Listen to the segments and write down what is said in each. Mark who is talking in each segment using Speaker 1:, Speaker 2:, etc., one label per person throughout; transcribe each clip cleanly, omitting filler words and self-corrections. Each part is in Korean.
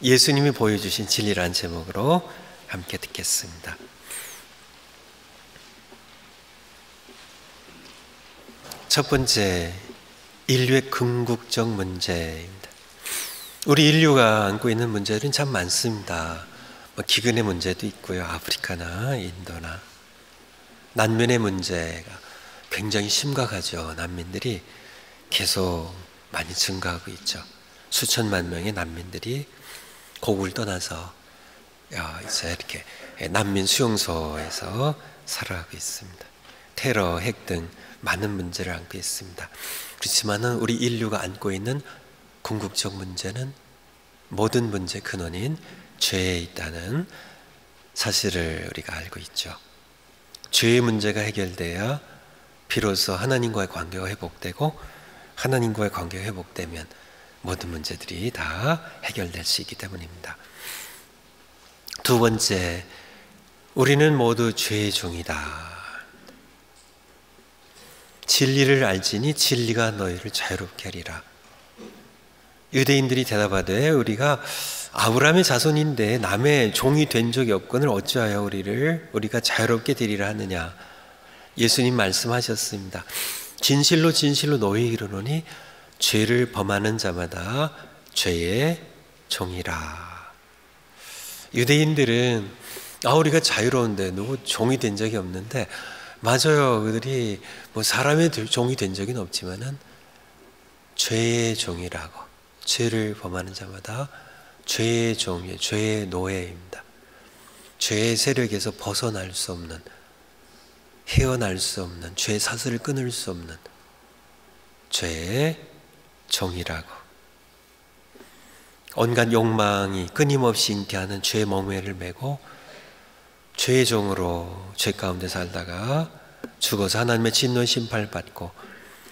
Speaker 1: 예수님이 보여주신 진리라는 제목으로 함께 듣겠습니다. 첫 번째, 인류의 궁극적 문제입니다. 우리 인류가 안고 있는 문제들은 참 많습니다. 기근의 문제도 있고요. 아프리카나 인도나 난민의 문제가 굉장히 심각하죠. 난민들이 계속 많이 증가하고 있죠. 수천만 명의 난민들이 고국을 떠나서 이제 이렇게 난민 수용소에서 살아가고 있습니다. 테러, 핵 등 많은 문제를 안고 있습니다. 그렇지만은 우리 인류가 안고 있는 궁극적 문제는 모든 문제의 근원인 죄에 있다는 사실을 우리가 알고 있죠. 죄의 문제가 해결돼야 비로소 하나님과의 관계가 회복되고, 하나님과의 관계가 회복되면 모든 문제들이 다 해결될 수 있기 때문입니다. 두 번째, 우리는 모두 죄의 종이다. 진리를 알지니 진리가 너희를 자유롭게 하리라. 유대인들이 대답하되 우리가 아브라함의 자손인데 남의 종이 된 적이 없거늘 어찌하여 우리가 자유롭게 되리라 하느냐. 예수님 말씀하셨습니다. 진실로 진실로 너희에게 이르노니 죄를 범하는 자마다 죄의 종이라. 유대인들은 우리가 자유로운데 누구 종이 된 적이 없는데, 맞아요. 그들이 사람의 종이 된 적은 없지만은 죄의 종이라고. 죄를 범하는 자마다 죄의 종이에요. 죄의 노예입니다. 죄의 세력에서 벗어날 수 없는, 헤어날 수 없는, 죄의 사슬을 끊을 수 없는 죄의 종이라고. 온갖 욕망이 끊임없이 잉태하는 죄의 멍에를 메고 죄의 종으로 죄 가운데 살다가 죽어서 하나님의 진노의 심판을 받고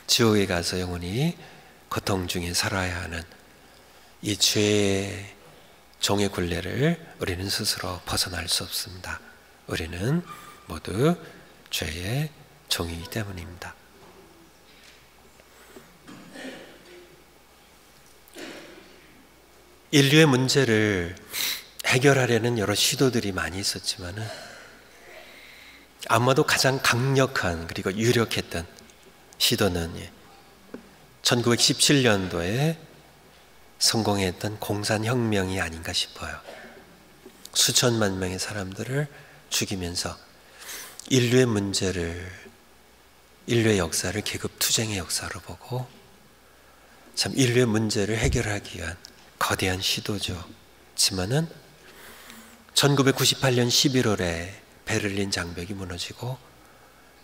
Speaker 1: 지옥에 가서 영원히 고통 중에 살아야 하는 이 죄의 종의 굴레를 우리는 스스로 벗어날 수 없습니다. 우리는 모두 죄의 종이기 때문입니다. 인류의 문제를 해결하려는 여러 시도들이 많이 있었지만은 아마도 가장 강력한 그리고 유력했던 시도는 1917년도에 성공했던 공산혁명이 아닌가 싶어요. 수천만 명의 사람들을 죽이면서 인류의 문제를, 인류의 역사를 계급투쟁의 역사로 보고 참 인류의 문제를 해결하기 위한 거대한 시도죠. 하지만은 1998년 11월에 베를린 장벽이 무너지고,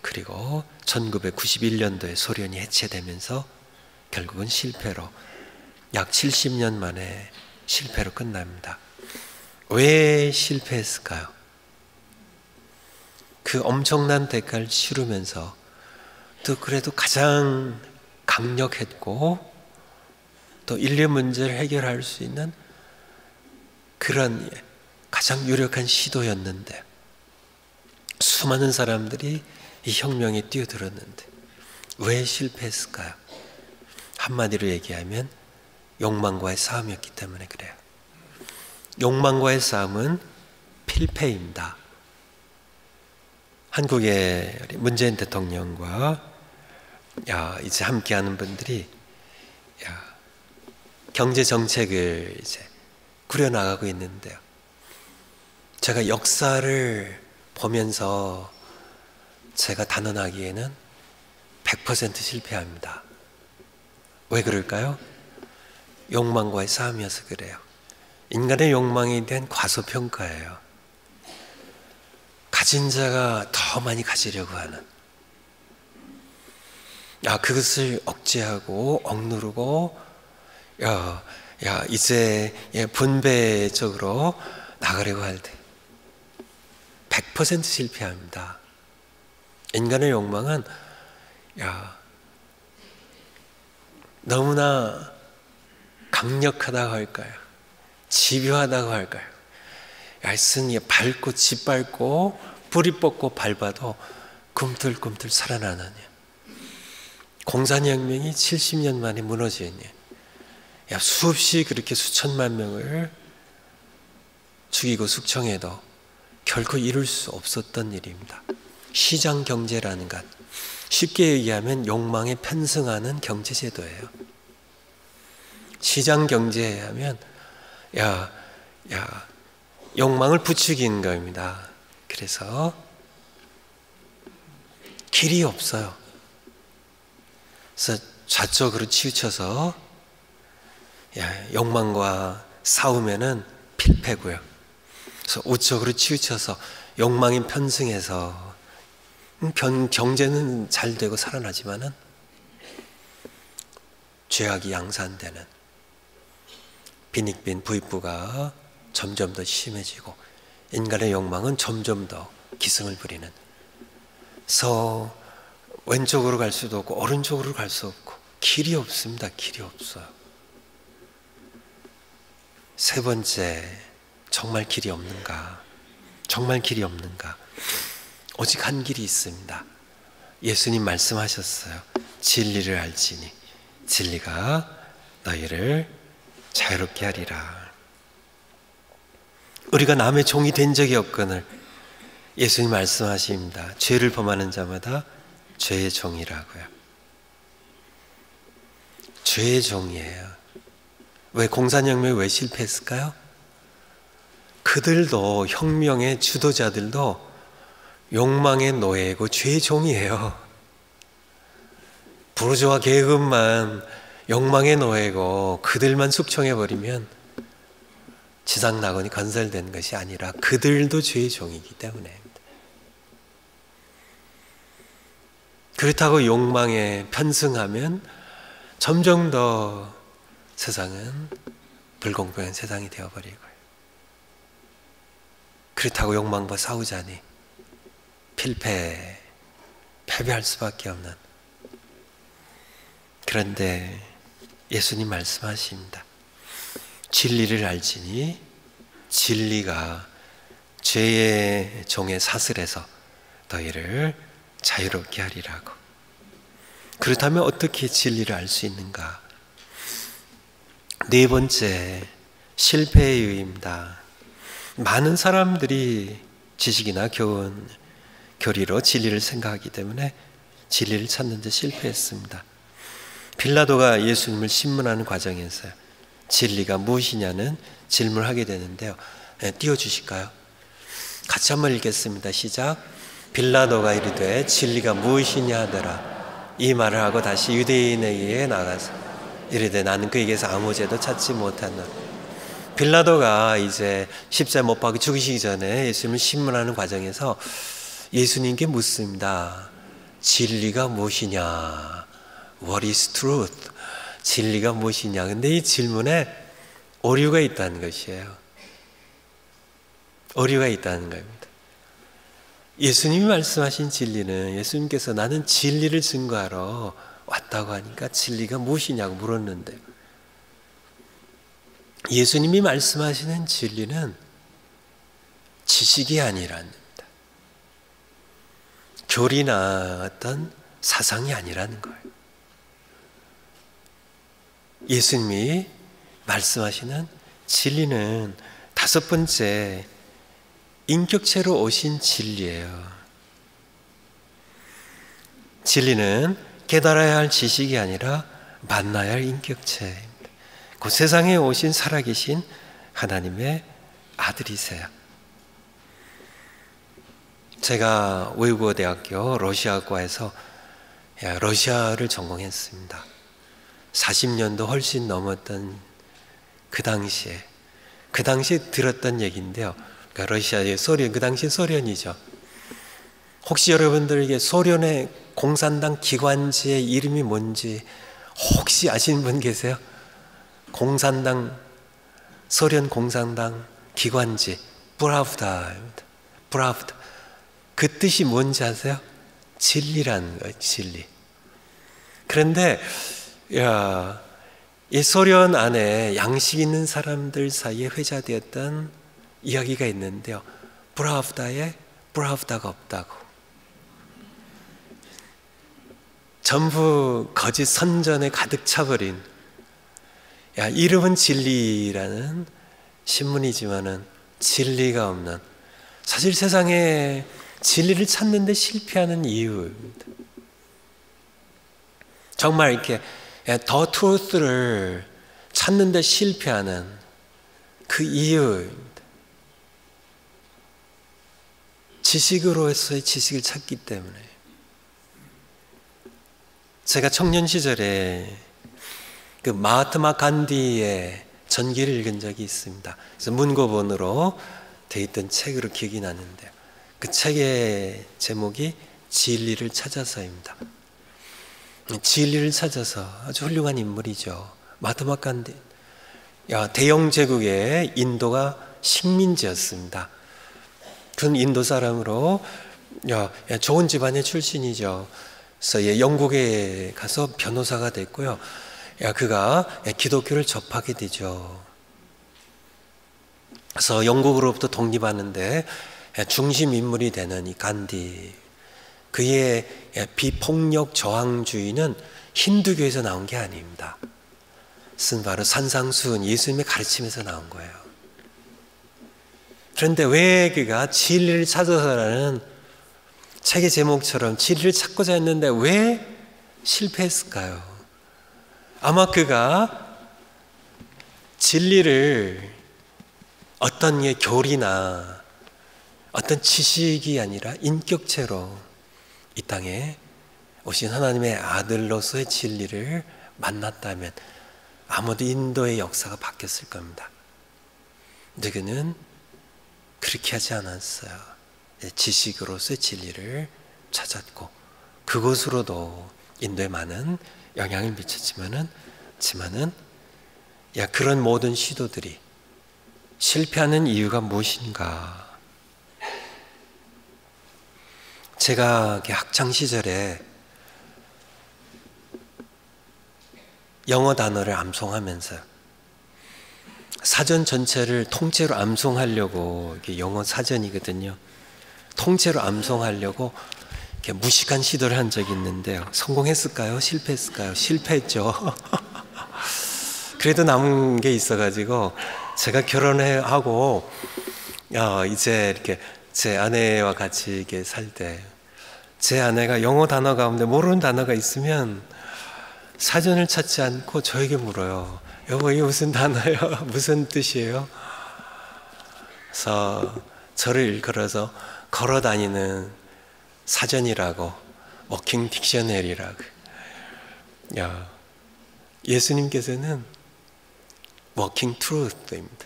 Speaker 1: 그리고 1991년도에 소련이 해체되면서 결국은 실패로, 약 70년 만에 실패로 끝납니다. 왜 실패했을까요? 그 엄청난 대가를 치르면서 또 그래도 가장 강력했고 또 인류의 문제를 해결할 수 있는 그런 가장 유력한 시도였는데, 수많은 사람들이 이 혁명에 뛰어들었는데 왜 실패했을까요? 한마디로 얘기하면 욕망과의 싸움이었기 때문에 그래요. 욕망과의 싸움은 필패입니다. 한국의 문재인 대통령과 이제 함께하는 분들이 경제 정책을 이제 꾸려나가고 있는데요. 제가 역사를 보면서 제가 단언하기에는 100% 실패합니다. 왜 그럴까요? 욕망과의 싸움이어서 그래요. 인간의 욕망에 대한 과소평가예요. 가진 자가 더 많이 가지려고 하는, 그것을 억제하고 억누르고 이제 분배적으로 나가려고 할 때 100% 실패합니다. 인간의 욕망은 너무나 강력하다고 할까요? 집요하다고 할까요? 하여튼 밟고 짓밟고 뿌리 뽑고 밟아도 꿈틀꿈틀 살아나는, 공산혁명이 70년 만에 무너지는, 수없이 그렇게 수천만 명을 죽이고 숙청해도 결코 이룰 수 없었던 일입니다. 시장 경제라는 것, 쉽게 얘기하면 욕망에 편승하는 경제제도예요. 시장 경제에 하면 욕망을 부추기는 겁니다. 그래서 길이 없어요. 그래서 좌쪽으로 치우쳐서 욕망과 싸우면은 필패고요. 그래서 우쪽으로 치우쳐서 욕망이 편승해서 경제는 잘 되고 살아나지만은 죄악이 양산되는 빈익빈 부익부가 점점 더 심해지고 인간의 욕망은 점점 더 기승을 부리는, 그래서 왼쪽으로 갈 수도 없고 오른쪽으로 갈 수 없고 길이 없습니다. 길이 없어요. 세 번째, 정말 길이 없는가? 정말 길이 없는가? 오직 한 길이 있습니다. 예수님 말씀하셨어요. 진리를 알지니 진리가 너희를 자유롭게 하리라. 우리가 남의 종이 된 적이 없거늘 예수님 말씀하십니다. 죄를 범하는 자마다 죄의 종이라고요. 죄의 종이에요. 왜 공산혁명이 왜 실패했을까요? 그들도, 혁명의 주도자들도 욕망의 노예고 죄의 종이에요. 부르주아 계급만 욕망의 노예고 그들만 숙청해버리면 지상 낙원이 건설된 것이 아니라 그들도 죄의 종이기 때문에. 그렇다고 욕망에 편승하면 점점 더 세상은 불공평한 세상이 되어버리고요. 그렇다고 욕망과 싸우자니 패배할 수밖에 없는. 그런데 예수님 말씀하십니다. 진리를 알지니 진리가 죄의 종의 사슬에서 너희를 자유롭게 하리라고. 그렇다면 어떻게 진리를 알 수 있는가? 네 번째, 실패의 이유입니다. 많은 사람들이 지식이나 교리로 진리를 생각하기 때문에 진리를 찾는 데 실패했습니다. 빌라도가 예수님을 신문하는 과정에서 진리가 무엇이냐는 질문을 하게 되는데요. 띄워주실까요? 같이 한번 읽겠습니다. 시작. 빌라도가 이르되 진리가 무엇이냐 하더라. 이 말을 하고 다시 유대인에게 나가서 이르되 나는 그에게서 아무 죄도 찾지 못한다. 빌라도가 이제 십자가에 못 박혀 죽으시기 전에 예수님을 신문하는 과정에서 예수님께 묻습니다. 진리가 무엇이냐? What is truth? 진리가 무엇이냐? 근데 이 질문에 오류가 있다는 것이에요. 오류가 있다는 겁니다. 예수님이 말씀하신 진리는, 예수님께서 나는 진리를 증거하러 왔다고 하니까 진리가 무엇이냐고 물었는데, 예수님이 말씀하시는 진리는 지식이 아니라는 겁니다. 교리나 어떤 사상이 아니라는 거예요. 예수님이 말씀하시는 진리는 다섯 번째, 인격체로 오신 진리예요. 진리는 깨달아야 할 지식이 아니라 만나야 할 인격체입니다. 그 세상에 오신 살아계신 하나님의 아들이세요. 제가 외국어 대학교 러시아과에서 러시아를 전공했습니다. 40년도 훨씬 넘었던 그 당시에 들었던 얘기인데요. 그러니까 러시아의 소련, 그 당시 소련이죠. 혹시 여러분들에게 소련의 공산당 기관지의 이름이 뭔지 혹시 아시는 분 계세요? 소련 공산당 기관지 브라브다입니다. 브라브다. 그 뜻이 뭔지 아세요? 진리라는 거예요. 진리. 그런데 이 소련 안에 양식 있는 사람들 사이에 회자되었던 이야기가 있는데요. 브라브다에 브라브다가 없다고. 전부 거짓 선전에 가득 차버린, 이름은 진리라는 신문이지만은 진리가 없는, 사실 세상에 진리를 찾는 데 실패하는 이유입니다. 정말 이렇게 더 트루스를 찾는 데 실패하는 그 이유입니다. 지식으로서의 지식을 찾기 때문에. 제가 청년 시절에 그 마하트마 간디의 전기를 읽은 적이 있습니다. 그래서 문고본으로 돼 있던 책으로 기억이 나는데요. 그 책의 제목이 진리를 찾아서입니다. 진리를 찾아서 아주 훌륭한 인물이죠. 마하트마 간디. 대영 제국의 인도가 식민지였습니다. 그런 인도 사람으로 좋은 집안의 출신이죠. 그래서 영국에 가서 변호사가 됐고요. 그가 기독교를 접하게 되죠. 그래서 영국으로부터 독립하는데 중심 인물이 되는 이 간디, 그의 비폭력 저항주의는 힌두교에서 나온 게 아닙니다. 쓴 바로 산상수훈, 예수님의 가르침에서 나온 거예요. 그런데 왜 그가 진리를 찾아서라는 책의 제목처럼 진리를 찾고자 했는데 왜 실패했을까요? 아마 그가 진리를 어떤 교리나 어떤 지식이 아니라 인격체로 이 땅에 오신 하나님의 아들로서의 진리를 만났다면 아무도 인도의 역사가 바뀌었을 겁니다. 근데 그는 그렇게 하지 않았어요. 지식으로서의 진리를 찾았고 그것으로도 인도에 많은 영향을 미쳤지만은 그런 모든 시도들이 실패하는 이유가 무엇인가? 제가 학창 시절에 영어 단어를 암송하면서 사전 전체를 통째로 암송하려고, 영어 사전이거든요. 통째로 암송하려고 이렇게 무식한 시도를 한 적이 있는데요. 성공했을까요? 실패했을까요? 실패했죠. 그래도 남은 게 있어가지고 제가 결혼하고 이제 이렇게 제 아내와 같이 이렇게 살 때 제 아내가 영어 단어 가운데 모르는 단어가 있으면 사전을 찾지 않고 저에게 물어요. 여보, 이게 무슨 단어예요? 무슨 뜻이에요? 그래서 저를 일컬어서 걸어다니는 사전이라고, 워킹 딕셔너리라고. 예수님께서는 워킹 트루스입니다.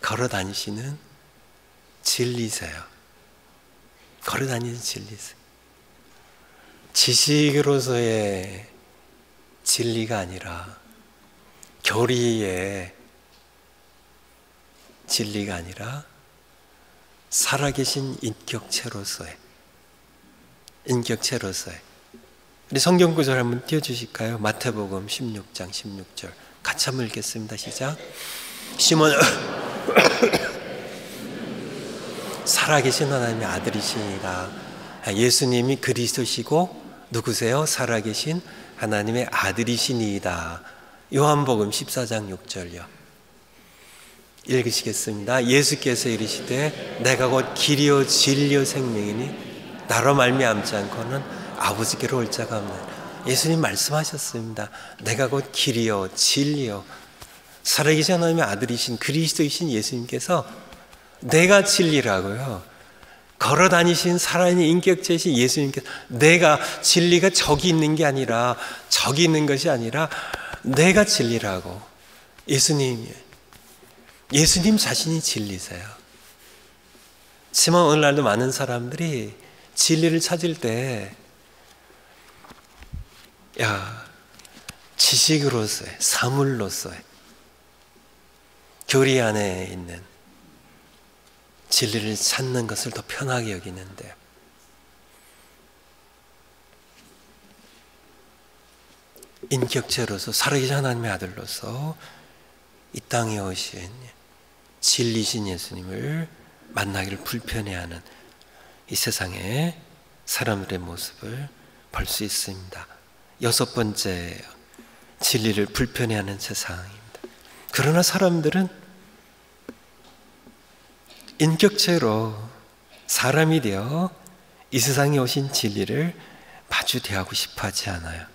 Speaker 1: 걸어다니시는 진리세요. 걸어다니는 진리세요. 지식으로서의 진리가 아니라, 교리의 진리가 아니라 살아계신 인격체로서의 우리 성경 구절 한번 띄워주실까요? 마태복음 16장 16절 같이 한번 읽겠습니다. 시작. 시몬 살아계신 하나님의 아들이시니라. 예수님이 그리스도시고 누구세요? 살아계신 하나님의 아들이시니이다. 요한복음 14장 6절요. 읽으시겠습니다. 예수께서 이르시되 내가 곧 길이요 진리요 생명이니 나로 말미암지 않고는 아버지께로 올 자가 없나니. 예수님 말씀하셨습니다. 내가 곧 길이요 진리요, 살아계신 하나님의 아들이신 그리스도이신 예수님께서 내가 진리라고요. 걸어다니신 살아있는 인격체이신 예수님께서 내가 진리가 저기 있는 게 아니라, 저기 있는 것이 아니라 내가 진리라고. 예수님 자신이 진리세요. 하지만 오늘날도 많은 사람들이 진리를 찾을 때 지식으로서의, 사물로서의, 교리 안에 있는 진리를 찾는 것을 더 편하게 여기는데요. 인격체로서 살아계신 하나님의 아들로서 이 땅에 오신 진리신 예수님을 만나기를 불편해하는 이 세상의 사람들의 모습을 볼 수 있습니다. 6번째, 진리를 불편해하는 세상입니다. 그러나 사람들은 인격체로 사람이 되어 이 세상에 오신 진리를 마주 대하고 싶어 하지 않아요.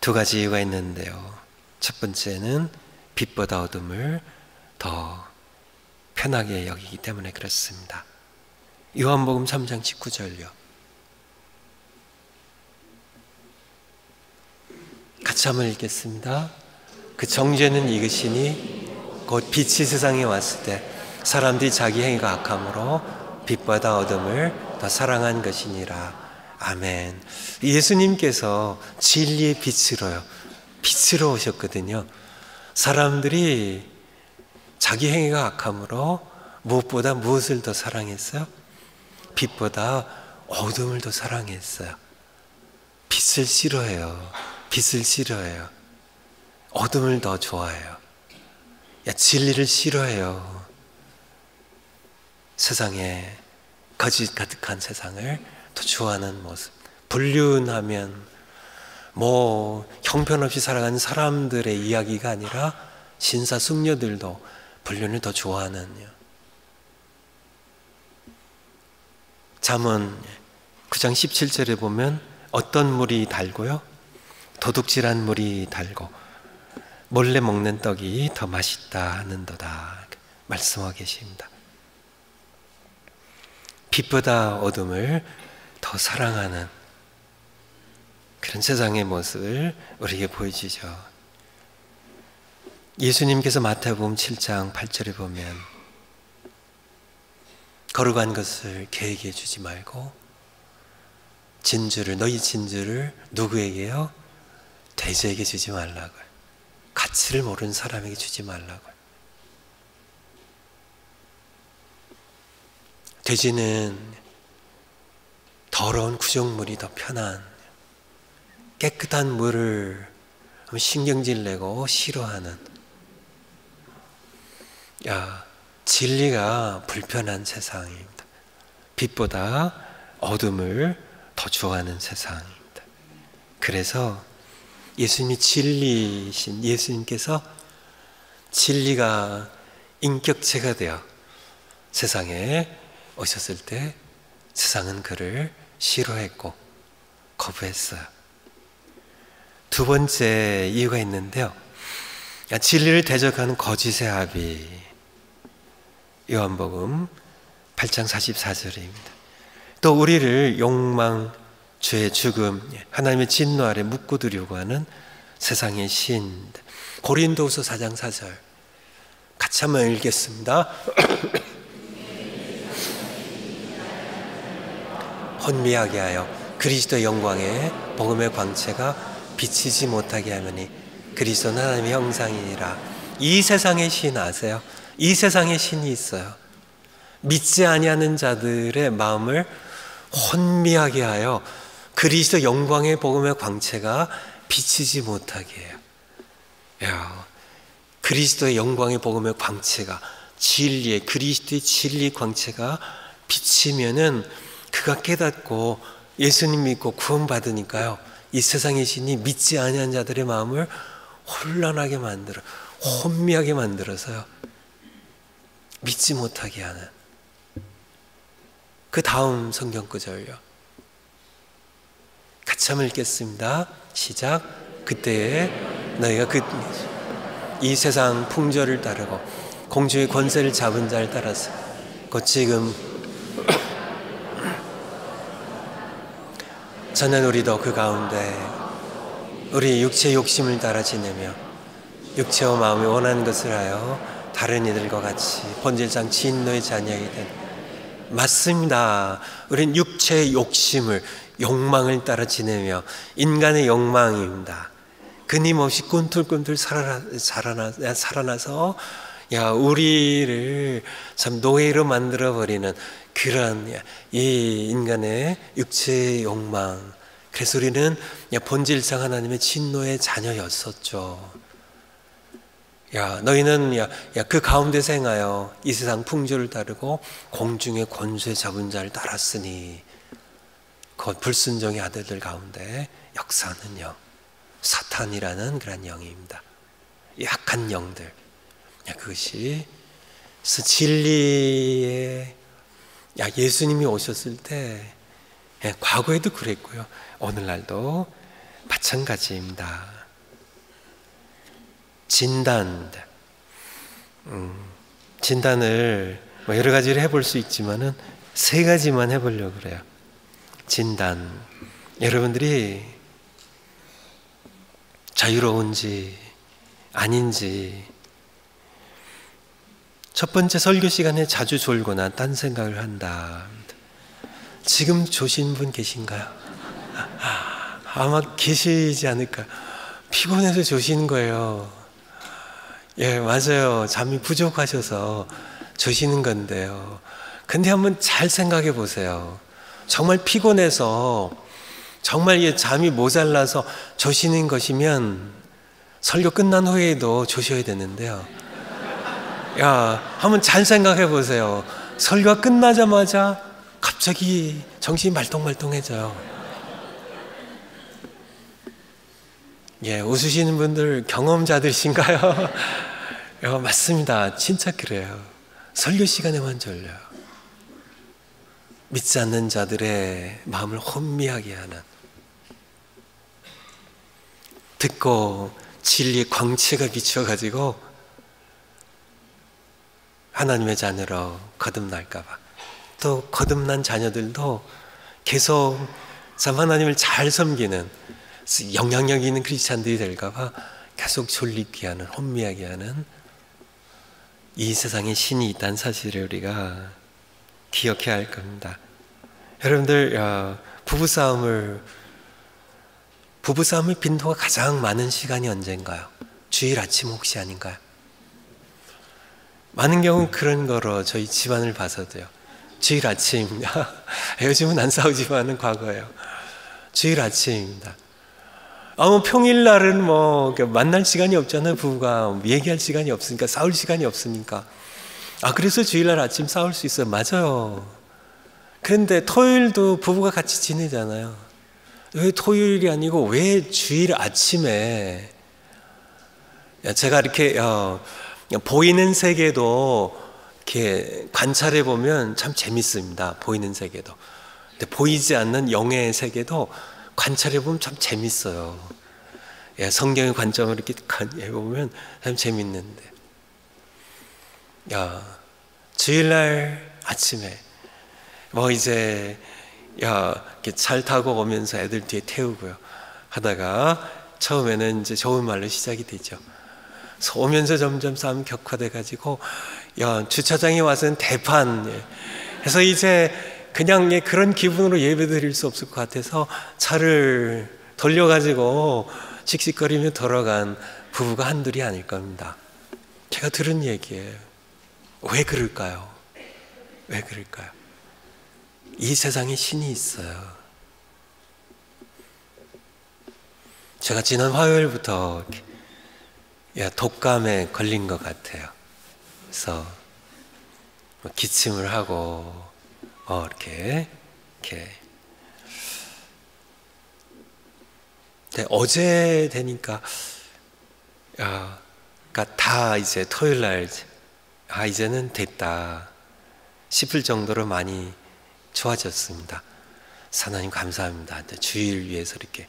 Speaker 1: 두 가지 이유가 있는데요. 첫 번째는 빛보다 어둠을 더 편하게 여기기 때문에 그렇습니다. 요한복음 3장 19절요. 같이 한번 읽겠습니다. 그 정죄는 이것이니 곧 빛이 세상에 왔을 때 사람들이 자기 행위가 악함으로 빛보다 어둠을 더 사랑한 것이니라. 아멘. 예수님께서 진리의 빛으로 오셨거든요. 사람들이 자기 행위가 악함으로 무엇보다 무엇을 더 사랑했어요? 빛보다 어둠을 더 사랑했어요. 빛을 싫어해요. 어둠을 더 좋아해요. 진리를 싫어해요. 세상에 거짓 가득한 세상을 더 좋아하는 모습. 불륜하면 형편없이 살아가는 사람들의 이야기가 아니라 신사숙녀들도 불륜을 더 좋아하는. 잠언 9장 17절에 보면 어떤 물이 달고요? 도둑질한 물이 달고 몰래 먹는 떡이 더 맛있다 하는도다 말씀하고 계십니다. 빛보다 어둠을 더 사랑하는 그런 세상의 모습을 우리에게 보여주죠. 예수님께서 마태복음 7장 8절에 보면 거룩한 것을 개에게 주지 말고 너희 진주를 누구에게요? 돼지에게 주지 말라고요. 가치를 모르는 사람에게 주지 말라고요. 돼지는 더러운 구정물이 더 편한, 깨끗한 물을 신경질 내고 싫어하는, 진리가 불편한 세상입니다. 빛보다 어둠을 더 좋아하는 세상입니다. 그래서 예수님이 진리이신 예수님께서 진리가 인격체가 되어 세상에 오셨을 때 세상은 그를 싫어했고 거부했어요. 두 번째 이유가 있는데요. 진리를 대적하는 거짓의 합의. 요한복음 8장 44절입니다. 또 우리를 욕망, 죄, 죽음, 하나님의 진노 아래 묶어두려고 하는 세상의 신. 고린도후서 4장 4절 같이 한번 읽겠습니다. 혼미하게 하여 그리스도의 영광에 복음의 광채가 비치지 못하게 하느니 그리스도는 하나님의 형상이니라. 이 세상의 신 아세요? 이 세상의 신이 있어요. 믿지 아니하는 자들의 마음을 혼미하게 하여 그리스도 영광의 복음의 광채가 비치지 못하게 해요. 그리스도의 영광의 복음의 광채가, 그리스도의 진리의 광채가 비치면은 그가 깨닫고 예수님 믿고 구원받으니까요, 이 세상의 신이 믿지 아니한 자들의 마음을 혼란하게 만들어, 혼미하게 만들어서요, 믿지 못하게 하는. 그 다음 성경 구절요, 같이 한번 읽겠습니다. 시작. 그때에 너희가 이 세상 풍조를 따르고 공주의 권세를 잡은 자를 따라서 곧 지금 저는 우리도 그 가운데 우리 육체의 욕심을 따라 지내며 육체와 마음이 원하는 것을 하여 다른 이들과 같이 본질상 진노의 자녀이든. 맞습니다. 우린 육체의 욕망을 따라 지내며 인간의 욕망입니다. 끊임없이 꿈틀꿈틀 살아나서 우리를 참 노예로 만들어버리는 그런 이 인간의 육체의 욕망. 그래서 우리는 본질상 하나님의 진노의 자녀였었죠. 너희는 그 가운데서 행하여 이 세상 풍조를 따르고 공중의 권세 잡은 자를 따랐으니 곧 불순종의 아들들 가운데 역사하는 영, 사탄이라는 그런 영입니다. 약한 영들. 그것이 그래서 진리에 예수님이 오셨을 때 과거에도 그랬고요. 오늘날도 마찬가지입니다. 진단을 여러 가지를 해볼 수 있지만은 세 가지만 해보려고 그래요. 진단. 여러분들이 자유로운지 아닌지 첫 번째 설교 시간에 자주 졸거나 딴 생각을 한다. 지금 조신 분 계신가요? 아마 계시지 않을까. 피곤해서 조시는 거예요. 예, 맞아요. 잠이 부족하셔서 조시는 건데요. 근데 한번 잘 생각해 보세요. 정말 피곤해서 정말 잠이 모자라서 조시는 것이면 설교 끝난 후에도 조셔야 되는데요. 한번 잘 생각해 보세요. 설교가 끝나자마자 갑자기 정신이 말똥말똥해져요. 예, 웃으시는 분들 경험자들이신가요? 맞습니다. 진짜 그래요. 설교 시간에만 졸려요. 믿지 않는 자들의 마음을 혼미하게 하는, 듣고 진리의 광채가 비춰가지고 하나님의 자녀로 거듭날까봐, 또 거듭난 자녀들도 계속 참 하나님을 잘 섬기는 영향력 있는 크리스찬들이 될까봐 계속 졸리게 하는, 혼미하게 하는 이 세상에 신이 있다는 사실을 우리가 기억해야 할 겁니다. 여러분들, 부부싸움의 빈도가 가장 많은 시간이 언젠가요? 주일 아침 혹시 아닌가요? 많은 경우는 그런 거로 저희 집안을 봐서도요. 주일 아침입니다. 요즘은 안 싸우지만은 과거예요. 주일 아침입니다. 평일날은 만날 시간이 없잖아요. 부부가 얘기할 시간이 없으니까, 싸울 시간이 없으니까. 그래서 주일날 아침 싸울 수 있어요. 맞아요. 그런데 토요일도 부부가 같이 지내잖아요. 왜 토요일이 아니고 왜 주일 아침에? 제가 이렇게 보이는 세계도 이렇게 관찰해 보면 참 재밌습니다. 보이는 세계도. 근데 보이지 않는 영의 세계도 관찰해 보면 참 재밌어요. 성경의 관점을 이렇게 해보면 참 재밌는데. 주일날 아침에 이제 이렇게 차 타고 오면서 애들 뒤에 태우고요 하다가 처음에는 이제 좋은 말로 시작이 되죠. 그래서 오면서 점점 싸움이 격화돼 가지고 주차장에 와서는 대판. 그래서 이제 그냥 그런 기분으로 예배 드릴 수 없을 것 같아서 차를 돌려가지고 씩씩거리며 돌아간 부부가 한둘이 아닐 겁니다. 제가 들은 얘기예요. 왜 그럴까요? 왜 그럴까요? 이 세상에 신이 있어요. 제가 지난 화요일부터 독감에 걸린 것 같아요. 그래서 기침을 하고 이렇게. 근데 어제 되니까 그러니까 다 이제 토요일 날 이제는 됐다 싶을 정도로 많이 좋아졌습니다. 하나님 감사합니다. 주일 위해서 이렇게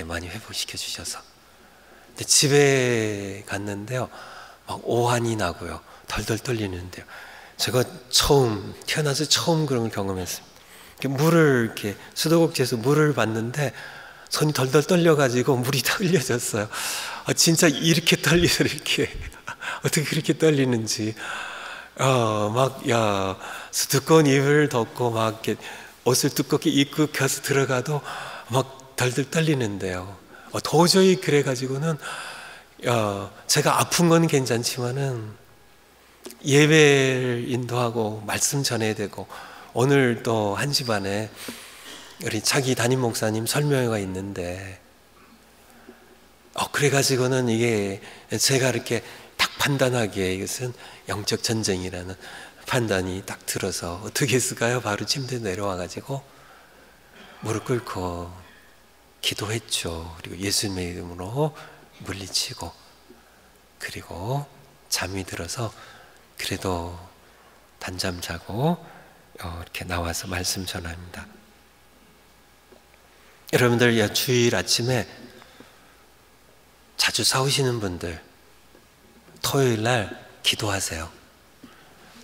Speaker 1: 많이 회복시켜 주셔서. 근데 집에 갔는데요, 막 오한이 나고요, 덜덜 떨리는데요. 제가 태어나서 처음 그런 걸 경험했습니다. 물을 이렇게 수도꼭지에서 물을 받는데 손이 덜덜 떨려가지고 물이 다 흘려졌어요. 진짜 이렇게 떨리서 이렇게 어떻게 그렇게 떨리는지. 두꺼운 이불을 덮고 막 이렇게 옷을 두껍게 입고 켜서 들어가도 막 덜덜 떨리는데요. 도저히 그래가지고는 제가 아픈 건 괜찮지만은 예배를 인도하고 말씀 전해야 되고, 오늘 또 1시 반에 우리 차기 담임 목사님 설명회가 있는데, 그래가지고는 이게 제가 이렇게 딱 판단하기에 이것은 영적 전쟁이라는 판단이 딱 들어서 어떻게 했을까요? 바로 침대에 내려와가지고 무릎 꿇고 기도했죠. 그리고 예수님의 이름으로 물리치고, 그리고 잠이 들어서 그래도 단잠 자고 이렇게 나와서 말씀 전합니다. 여러분들 주일 아침에 자주 싸우시는 분들 토요일 날 기도하세요.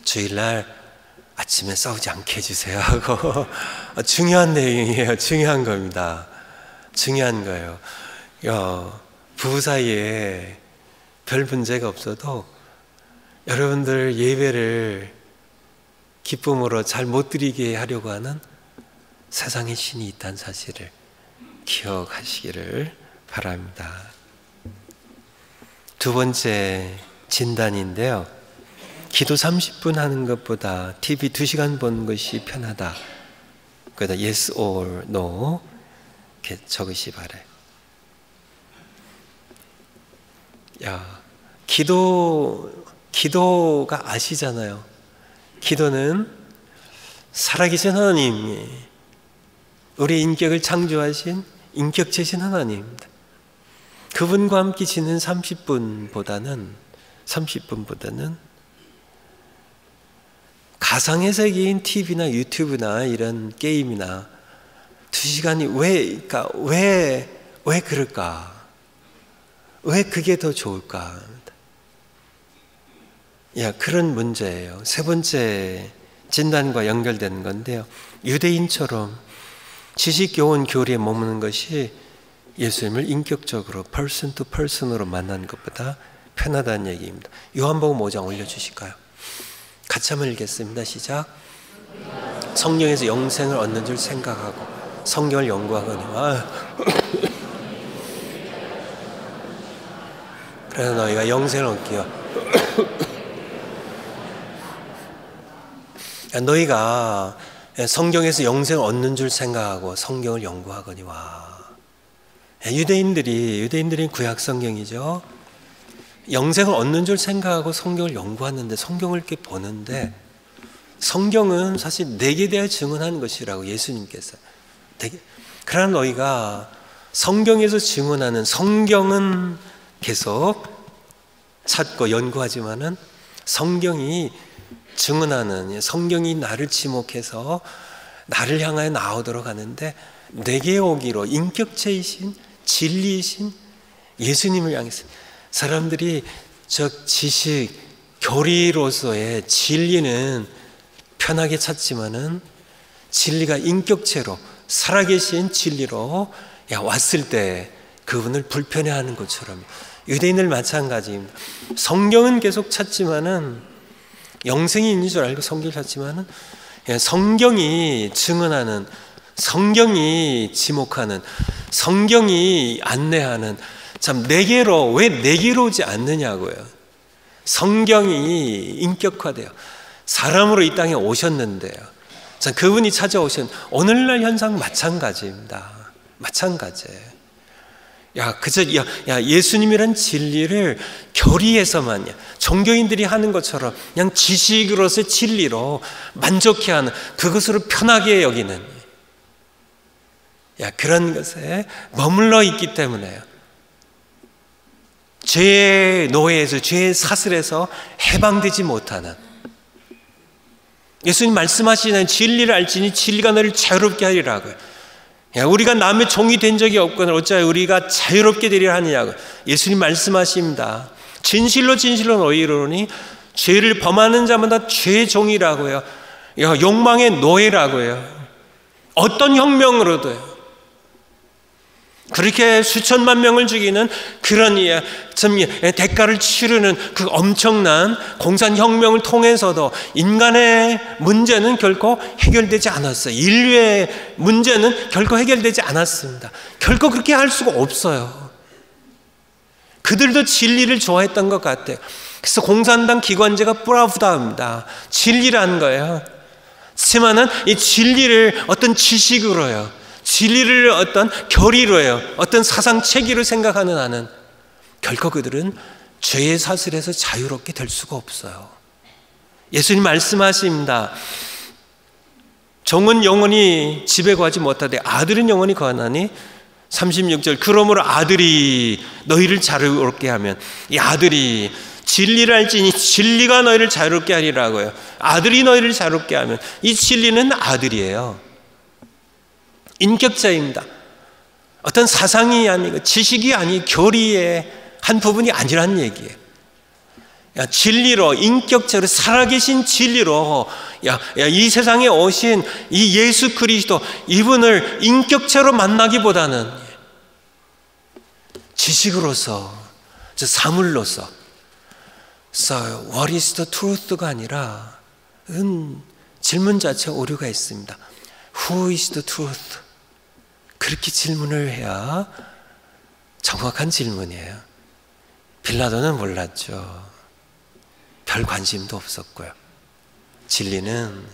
Speaker 1: 주일 날 아침에 싸우지 않게 해주세요 하고 중요한 내용이에요. 중요한 겁니다. 중요한 거예요. 부부 사이에 별 문제가 없어도 여러분들 예배를 기쁨으로 잘 못 드리게 하려고 하는 세상의 신이 있다는 사실을 기억하시기를 바랍니다. 두 번째 진단인데요. 기도 30분 하는 것보다 TV 2시간 보는 것이 편하다. 거기다 yes or no 이렇게 적으시 바래. 기도가 아시잖아요. 기도는 살아계신 하나님이 우리 인격을 창조하신 인격체신 하나님입니다. 그분과 함께 지낸 30분보다는 가상의 세계인 TV나 유튜브나 이런 게임이나 2시간이 왜 그럴까? 왜 그게 더 좋을까? 그런 문제예요. 세 번째 진단과 연결되는 건데요. 유대인처럼 지식교원 교리에 머무는 것이 예수님을 인격적으로 person to person으로 만나는 것보다 편하다는 얘기입니다. 요한복음 5장 올려주실까요? 같이 한번 읽겠습니다. 시작. 성경에서 영생을 얻는 줄 생각하고 성경을 연구하거니와 그래서 너희가 영생을 얻기요. 너희가 성경에서 영생을 얻는 줄 생각하고 성경을 연구하거니와. 유대인들이 구약 성경이죠. 영생을 얻는 줄 생각하고 성경을 연구하는데, 성경을 이렇게 보는데, 성경은 사실 내게 대하여 증언하는 것이라고 예수님께서. 그러나 너희가 성경에서 증언하는, 성경은 계속 찾고 연구하지만은 성경이 증언하는, 성경이 나를 지목해서 나를 향하여 나오도록 하는데, 내게 오기로 인격체이신 진리이신 예수님을 향해서 사람들이 지식, 교리로서의 진리는 편하게 찾지만은 진리가 인격체로 살아계신 진리로 왔을 때 그분을 불편해하는 것처럼 유대인들 마찬가지입니다. 성경은 계속 찾지만은 영생이 있는 줄 알고 성경을 찾지만은 성경이 증언하는, 성경이 지목하는, 성경이 안내하는, 참 내게로, 왜 내게로 오지 않느냐고요. 성경이 인격화돼요. 사람으로 이 땅에 오셨는데요. 참 그분이 찾아오신 오늘날 현상 마찬가지입니다. 마찬가지예요. 예수님이란 진리를 교리에서만, 종교인들이 하는 것처럼 그냥 지식으로서의 진리로 만족해하는, 그것으로 편하게 여기는 그런 것에 머물러 있기 때문에요. 죄의 노예에서, 죄의 사슬에서 해방되지 못하는, 예수님 말씀하시는 진리를 알지니 진리가 너를 자유롭게 하리라고요. 우리가 남의 종이 된 적이 없거늘 어찌하여 우리가 자유롭게 되리라 하느냐고 예수님 말씀하십니다. 진실로 너희 이르노니 죄를 범하는 자마다 죄의 종이라고요. 욕망의 노예라고요. 어떤 혁명으로도요. 그렇게 수천만 명을 죽이는 그런 대가를 치르는 그 엄청난 공산혁명을 통해서도 인간의 문제는 결코 해결되지 않았어요. 인류의 문제는 결코 해결되지 않았습니다. 결코 그렇게 할 수가 없어요. 그들도 진리를 좋아했던 것 같아요. 그래서 공산당 기관제가 뿌라부다입니다. 진리라는 거예요. 하지만은 이 진리를 어떤 지식으로요, 진리를 어떤 교리로요, 어떤 사상 체계로 생각하는 한은 결코 그들은 죄의 사슬에서 자유롭게 될 수가 없어요. 예수님 말씀하십니다. 종은 영원히 집에 거하지 못하되 아들은 영원히 거하나니 36절 그러므로 아들이 너희를 자유롭게 하면, 이 아들이 진리를 알지니 진리가 너희를 자유롭게 하리라고요. 아들이 너희를 자유롭게 하면, 이 진리는 아들이에요. 인격자입니다. 어떤 사상이 아니고 지식이 아니 교리의 한 부분이 아니란 얘기예요. 진리로, 인격적으로 살아계신 진리로, 이 세상에 오신 이 예수 그리스도, 이분을 인격체로 만나기보다는 지식으로서, 사물로서, what is the truth가 아니라 질문 자체에 오류가 있습니다. Who is the truth? 그렇게 질문을 해야 정확한 질문이에요. 빌라도는 몰랐죠. 별 관심도 없었고요. 진리는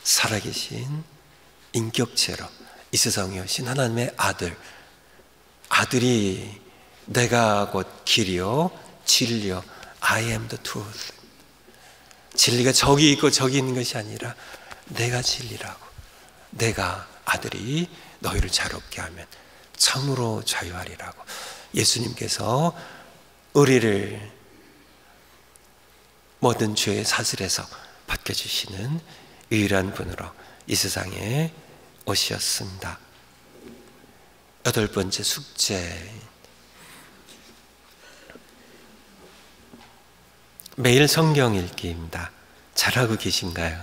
Speaker 1: 살아계신 인격체로 이 세상에 오신 하나님의 아들이 내가 곧 길이요 진리요 I am the truth. 진리가 저기 있고 저기 있는 것이 아니라 내가 진리라고, 내가 아들이 너희를 자유롭게 하면 참으로 자유하리라고. 예수님께서 우리를 모든 죄의 사슬에서 벗겨주시는 유일한 분으로 이 세상에 오셨습니다. 8번째 숙제. 매일 성경 읽기입니다. 잘하고 계신가요?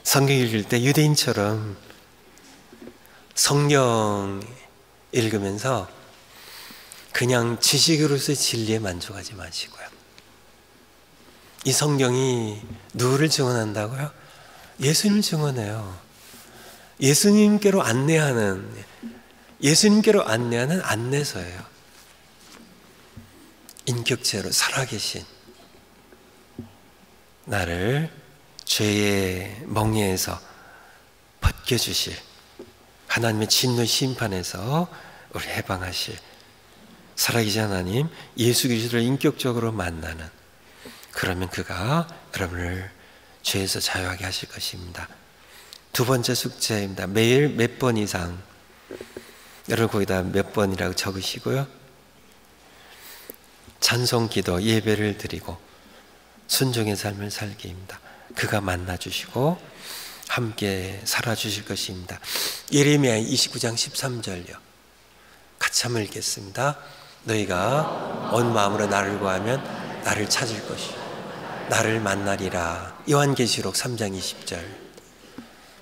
Speaker 1: 성경 읽을 때 유대인처럼 성경 읽으면서 그냥 지식으로서의 진리에 만족하지 마시고요. 이 성경이 누구를 증언한다고요? 예수님을 증언해요. 예수님께로 안내하는 안내서예요. 인격체로 살아계신 나를 죄의 멍에에서 벗겨주실 하나님의 진노 심판에서 우리 해방하실 살아계신 하나님 예수 그리스도를 인격적으로 만나는, 그러면 그가 여러분을 죄에서 자유하게 하실 것입니다. 2번째 숙제입니다. 매일 몇 번 이상, 여러분 거기다 몇 번이라고 적으시고요. 찬송 기도 예배를 드리고 순종의 삶을 살기입니다. 그가 만나주시고 함께 살아주실 것입니다. 예레미야 29장 13절요. 같이 한번 읽겠습니다. 너희가 온 마음으로 나를 구하면 나를 찾을 것이요 나를 만나리라. 요한계시록 3장 20절.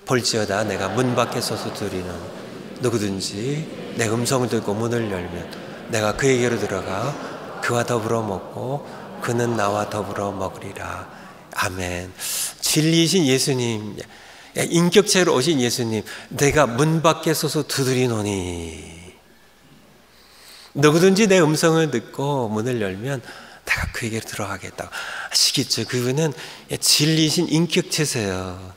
Speaker 1: 볼지어다 내가 문 밖에 서서 두드리는 누구든지 내 음성을 듣고 문을 열면 내가 그에게로 들어가 그와 더불어 먹고 그는 나와 더불어 먹으리라. 아멘. 진리이신 예수님, 인격체로 오신 예수님, 내가 문 밖에 서서 두드리노니 누구든지 내 음성을 듣고 문을 열면 내가 그에게 들어가겠다고. 아시겠죠? 그분은 진리이신 인격체세요.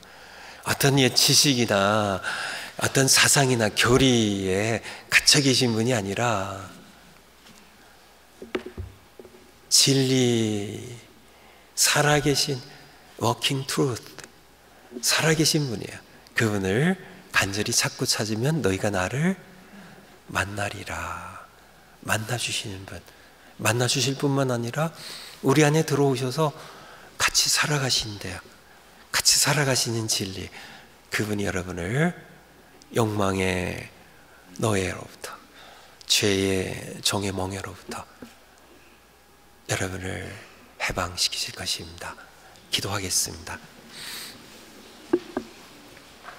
Speaker 1: 어떤 지식이나 어떤 사상이나 교리에 갇혀 계신 분이 아니라 진리, 살아계신 working truth, 살아계신 분이에요. 그분을 간절히 찾고 찾으면 너희가 나를 만나리라. 만나주시는 분, 만나주실 뿐만 아니라 우리 안에 들어오셔서 같이 살아가신대요. 같이 살아가시는 진리, 그분이 여러분을 욕망의 노예로부터, 죄의 종의 멍에로부터 여러분을 해방시키실 것입니다. 기도하겠습니다.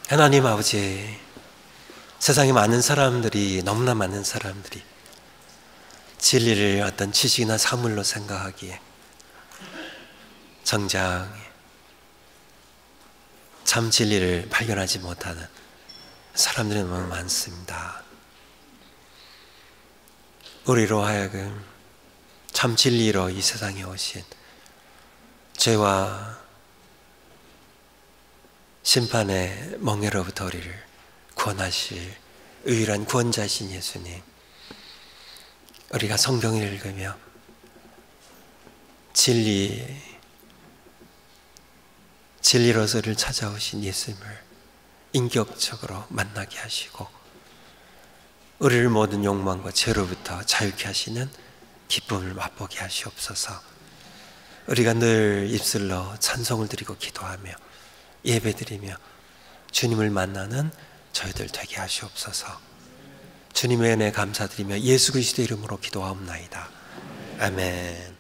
Speaker 1: 하나님 아버지, 세상에 많은 사람들이, 너무나 많은 사람들이 진리를 어떤 지식이나 사물로 생각하기에 정작 참 진리를 발견하지 못하는 사람들이 너무 많습니다. 우리로 하여금 참 진리로 이 세상에 오신 죄와 심판의 멍에로부터 우리를 구원하실 유일한 구원자이신 예수님, 우리가 성경을 읽으며 진리로서 우리를 찾아오신 예수님을 인격적으로 만나게 하시고 우리를 모든 욕망과 죄로부터 자유케 하시는 기쁨을 맛보게 하시옵소서. 우리가 늘 입술로 찬송을 드리고 기도하며 예배드리며 주님을 만나는 저희들 되게 하시옵소서. 주님의 은혜 감사드리며 예수 그리스도 이름으로 기도하옵나이다. 아멘.